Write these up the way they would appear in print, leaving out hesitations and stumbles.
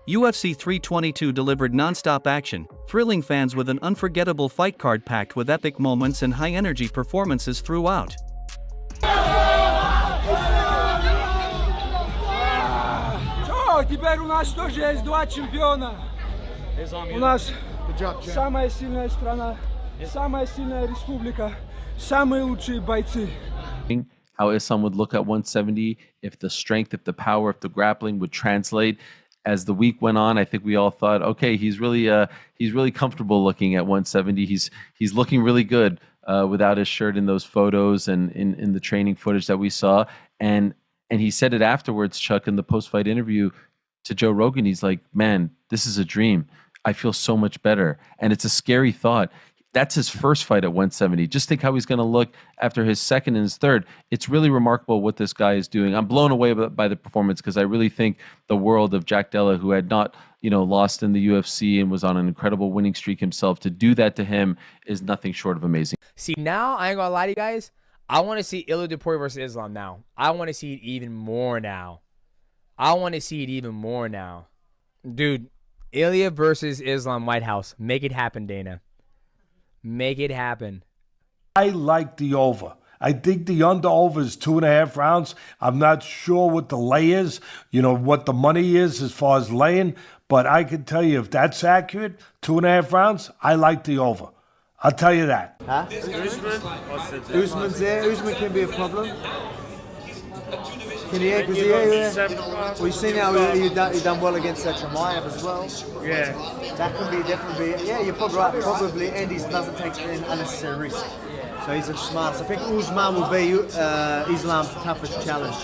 UFC 322 delivered non-stop action, thrilling fans with an unforgettable fight card packed with epic moments and high-energy performances throughout. Теперь у нас тоже есть два чемпиона. У нас самая сильная страна, самая сильная республика, самые лучшие бойцы. How Islam would look at 170 if the strength, if the power, if the grappling would translate. As the week went on, I think we all thought, okay, he's really comfortable looking at 170. He's looking really good without his shirt in those photos and in the training footage that we saw. And he said it afterwards, Chuck, in the post-fight interview to Joe Rogan. He's like, man, this is a dream. I feel so much better. And it's a scary thought. That's his first fight at 170. Just think how he's going to look after his second and his third. It's really remarkable what this guy is doing. I'm blown away by the performance because I really think the world of Jack Della, who had not, lost in the UFC and was on an incredible winning streak himself, to do that to him is nothing short of amazing. See, now, I ain't going to lie to you guys. I want to see Ilia Topuria versus Islam now. I want to see it even more now. Dude, Ilia versus Islam White House. Make it happen, Dana. Make it happen. I like the over. I think the under-over is 2.5 rounds. I'm not sure what the lay is, what the money is as far as laying, but I can tell you if that's accurate, 2.5 rounds, I like the over. I'll tell you that. Huh? Usman's there. Usman can be a problem. Can he? Because we've seen how you done well against Chimaev as well. Yeah. That can be definitely. Yeah, you're probably right. Probably Andy doesn't take an unnecessary risk. So he's a smart. So I think Usman will be Islam's toughest challenge.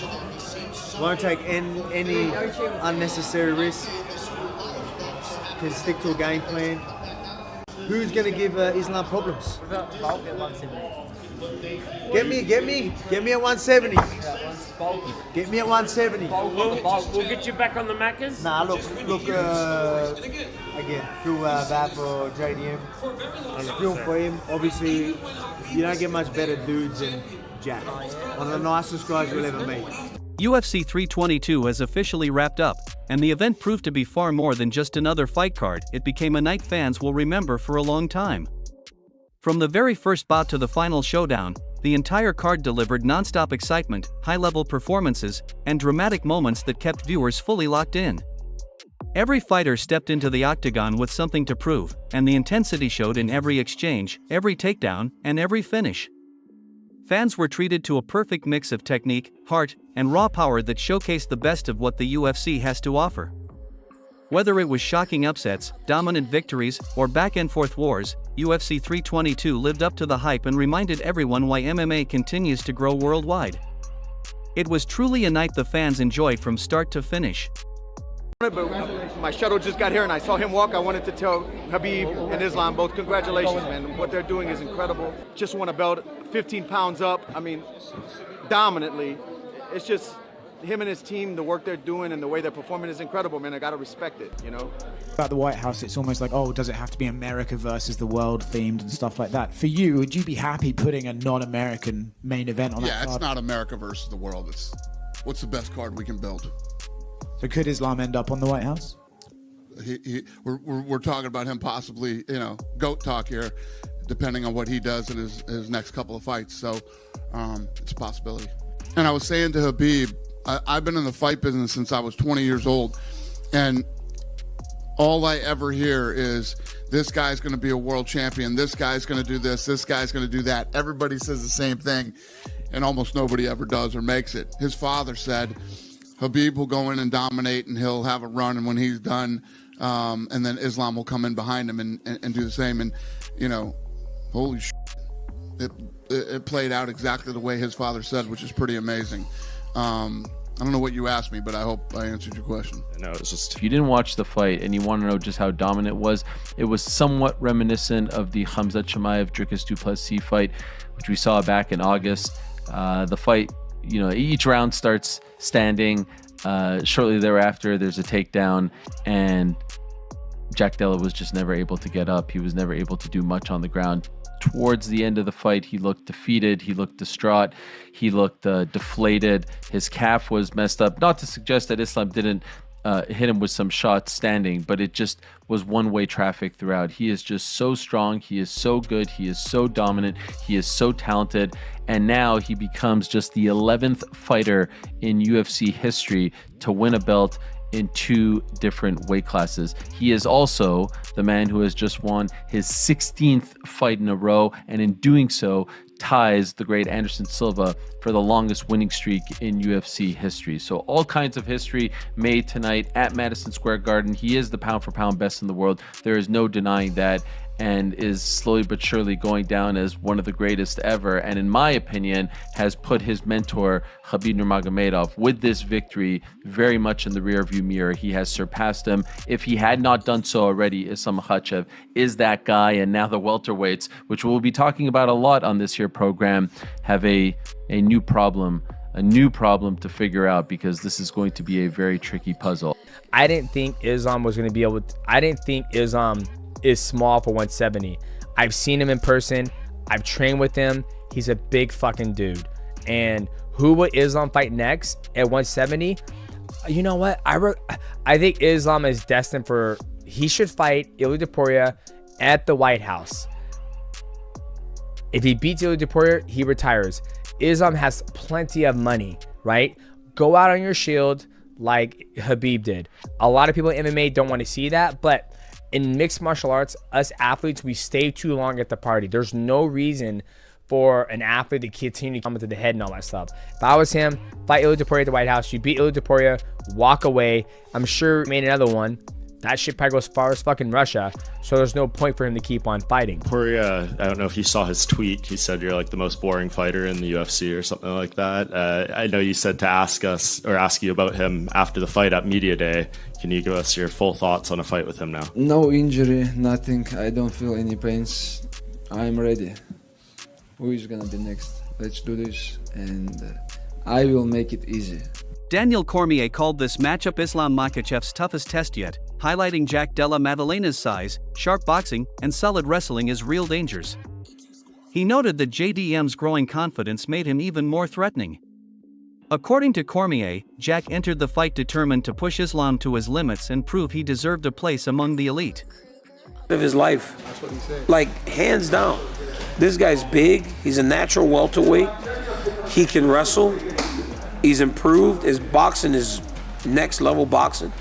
Won't take any unnecessary risk. Can stick to a game plan. Who's going to give Islam problems? Get me at 170. Get me at 170. We'll get you back on the Maccas. Nah, look. Again, feel bad for JDM. Feel for him. Obviously, you don't get much better dudes than Jack. One of the nicest guys you'll ever meet. UFC 322 has officially wrapped up, and the event proved to be far more than just another fight card. It became a night fans will remember for a long time. From the very first bout to the final showdown, the entire card delivered non-stop excitement, high-level performances, and dramatic moments that kept viewers fully locked in. Every fighter stepped into the octagon with something to prove, and the intensity showed in every exchange, every takedown, and every finish. Fans were treated to a perfect mix of technique, heart, and raw power that showcased the best of what the UFC has to offer. Whether it was shocking upsets, dominant victories, or back-and-forth wars, UFC 322 lived up to the hype and reminded everyone why MMA continues to grow worldwide. It was truly a night the fans enjoyed from start to finish. But my shuttle just got here and I saw him walk. I wanted to tell Habib and Islam both congratulations, man. What they're doing is incredible. Just won a belt, 15 pounds up. I mean, dominantly. It's just him and his team, the work they're doing and the way they're performing is incredible, man. I gotta respect it, About the White House, it's almost like, does it have to be America versus the world themed and stuff like that? For you, would you be happy putting a non-American main event on that card? Yeah, it's not America versus the world. It's what's the best card we can build. So could Islam end up on the White House? We're talking about him possibly, GOAT talk here, depending on what he does in his next couple of fights. So it's a possibility. And I was saying to Habib, I've been in the fight business since I was 20 years old, and all I ever hear is this guy's going to be a world champion, this guy's going to do this guy's going to do that. Everybody says the same thing, and almost nobody ever does or makes it. His father said Habib will go in and dominate, and he'll have a run, and when he's done, and then Islam will come in behind him and do the same. And, holy shit, it played out exactly the way his father said, which is pretty amazing. I don't know what you asked me, but I hope I answered your question. No, it's just, if you didn't watch the fight and you want to know just how dominant it was somewhat reminiscent of the Khamzat Chimaev Dricus du Plessis fight, which we saw back in August. The fight, each round starts standing. Shortly thereafter, there's a takedown, and Jack Della was just never able to get up. He was never able to do much on the ground. Towards the end of the fight, he looked defeated, he looked distraught, he looked deflated, his calf was messed up. Not to suggest that Islam didn't hit him with some shots standing, but it just was one-way traffic throughout. He is just so strong. He is so good. He is so dominant. He is so talented. And now he becomes just the 11th fighter in UFC history to win a belt in 2 different weight classes. He is also the man who has just won his 16th fight in a row, and in doing so ties the great Anderson Silva for the longest winning streak in UFC history. So all kinds of history made tonight at Madison Square Garden. He is the pound for pound best in the world. There is no denying that, and is slowly but surely going down as one of the greatest ever, and in my opinion has put his mentor Khabib Nurmagomedov with this victory very much in the rearview mirror. He has surpassed him. If he had not done so already, Islam Makhachev is that guy, and now the welterweights, which we'll be talking about a lot on this here program, have a new problem to figure out, because this is going to be a very tricky puzzle. I didn't think Islam was going to be able to, I didn't think Islam is small for 170. I've seen him in person. I've trained with him. He's a big fucking dude. And who would Islam fight next at 170? You know what? I think Islam is destined for, he should fight Ilia Topuria at the White House. If he beats Ilia Topuria, he retires. Islam has plenty of money, right? Go out on your shield like Khabib did. A lot of people in MMA don't want to see that, but in mixed martial arts, us athletes, we stay too long at the party. There's no reason for an athlete to continue to come to the head and all that stuff. If I was him, fight Ilia Topuria at the White House, you beat Ilia Topuria, walk away. I'm sure he made another one. That shit probably goes as far as fucking Russia, so there's no point for him to keep on fighting. Topuria, I don't know if you saw his tweet. He said you're like the most boring fighter in the UFC or something like that. I know you said to ask you about him after the fight at Media Day. Can you give us your full thoughts on a fight with him now? No injury, nothing. I don't feel any pains. I'm ready. Who is gonna be next? Let's do this, and I will make it easy. Daniel Cormier called this matchup Islam Makhachev's toughest test yet, highlighting Jack Della Maddalena's size, sharp boxing, and solid wrestling as real dangers. He noted that JDM's growing confidence made him even more threatening. According to Cormier, Jack entered the fight determined to push Islam to his limits and prove he deserved a place among the elite. Of his life, that's what he said. Like, hands down. This guy's big, he's a natural welterweight, he can wrestle, he's improved, his boxing is next level boxing.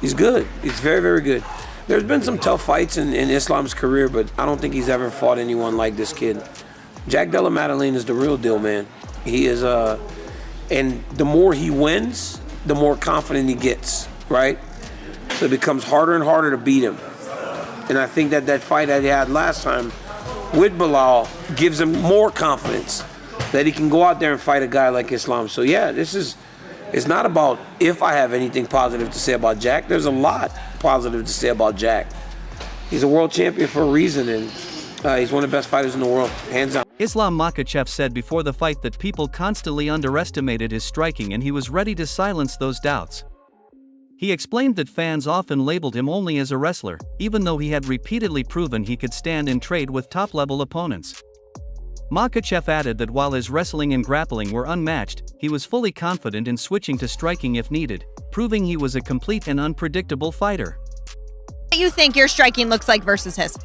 He's good, he's very, very good. There's been some tough fights in Islam's career, but I don't think he's ever fought anyone like this kid. Jack Della Maddalena is the real deal, man. He is, and the more he wins, the more confident he gets, right? So it becomes harder and harder to beat him. And I think that fight that he had last time with Bilal gives him more confidence that he can go out there and fight a guy like Islam. So yeah, it's not about if I have anything positive to say about Jack. There's a lot positive to say about Jack. He's a world champion for a reason, and he's one of the best fighters in the world, hands down. Islam Makhachev said before the fight that people constantly underestimated his striking, and he was ready to silence those doubts. He explained that fans often labeled him only as a wrestler, even though he had repeatedly proven he could stand and trade with top-level opponents. Makhachev added that while his wrestling and grappling were unmatched, he was fully confident in switching to striking if needed, proving he was a complete and unpredictable fighter. What do you think your striking looks like versus his?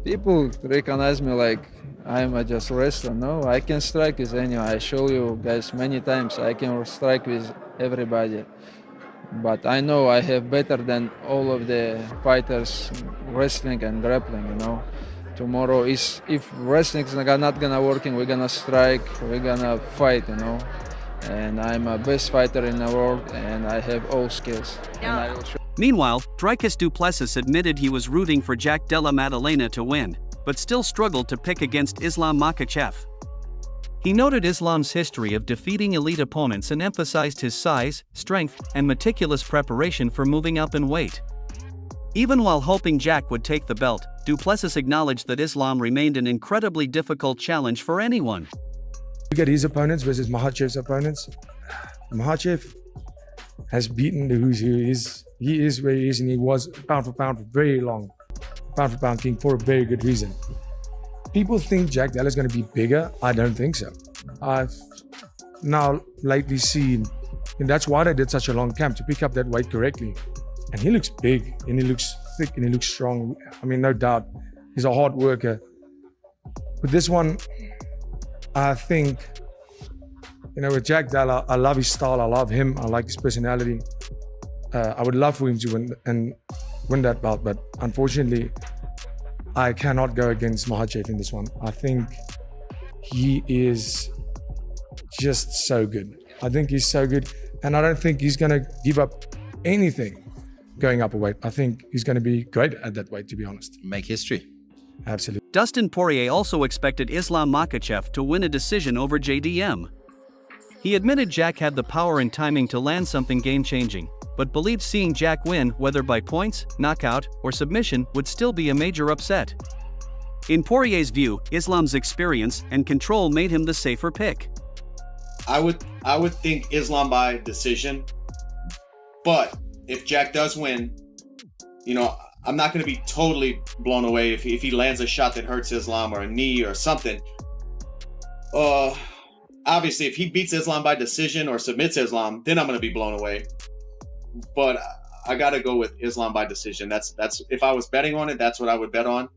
People recognize me like I'm just a wrestler. No, I can strike with anyone. I show you guys many times I can strike with everybody. But I know I have better than all of the fighters wrestling and grappling, you know. Tomorrow is, if wrestling is not gonna working, we're gonna strike, we're gonna fight, you know. And I'm a best fighter in the world, and I have all skills. Yeah. Meanwhile, Dricus Du Plessis admitted he was rooting for Jack Della Maddalena to win, but still struggled to pick against Islam Makhachev. He noted Islam's history of defeating elite opponents and emphasized his size, strength, and meticulous preparation for moving up in weight. Even while hoping Jack would take the belt, Du Plessis acknowledged that Islam remained an incredibly difficult challenge for anyone. Look at his opponents versus Makhachev's opponents. Makhachev has beaten the who's who. He is where he is, and he was pound for pound for very long. Pound for pound king for a very good reason. People think Jack Della is going to be bigger. I don't think so. I've now lately seen, And that's why they did such a long camp, to pick up that weight correctly. And he looks big, and he looks thick, and he looks strong. I mean, no doubt, he's a hard worker. But this one, I think, with Jack Della, I love his style, I love him, I like his personality. I would love for him to win that bout, but unfortunately, I cannot go against Makhachev in this one. I think he is just so good. I think he's so good, and I don't think he's going to give up anything going up a weight. I think he's going to be great at that weight, to be honest. Make history. Absolutely. Dustin Poirier also expected Islam Makhachev to win a decision over JDM. He admitted Jack had the power and timing to land something game-changing, but believed seeing Jack win, whether by points, knockout, or submission, would still be a major upset. In Poirier's view, Islam's experience and control made him the safer pick. I would think Islam by decision, but if Jack does win, I'm not going to be totally blown away if he lands a shot that hurts Islam, or a knee or something. Obviously, if he beats Islam by decision or submits Islam, then I'm going to be blown away. But I got to go with Islam by decision. That's if I was betting on it, that's what I would bet on.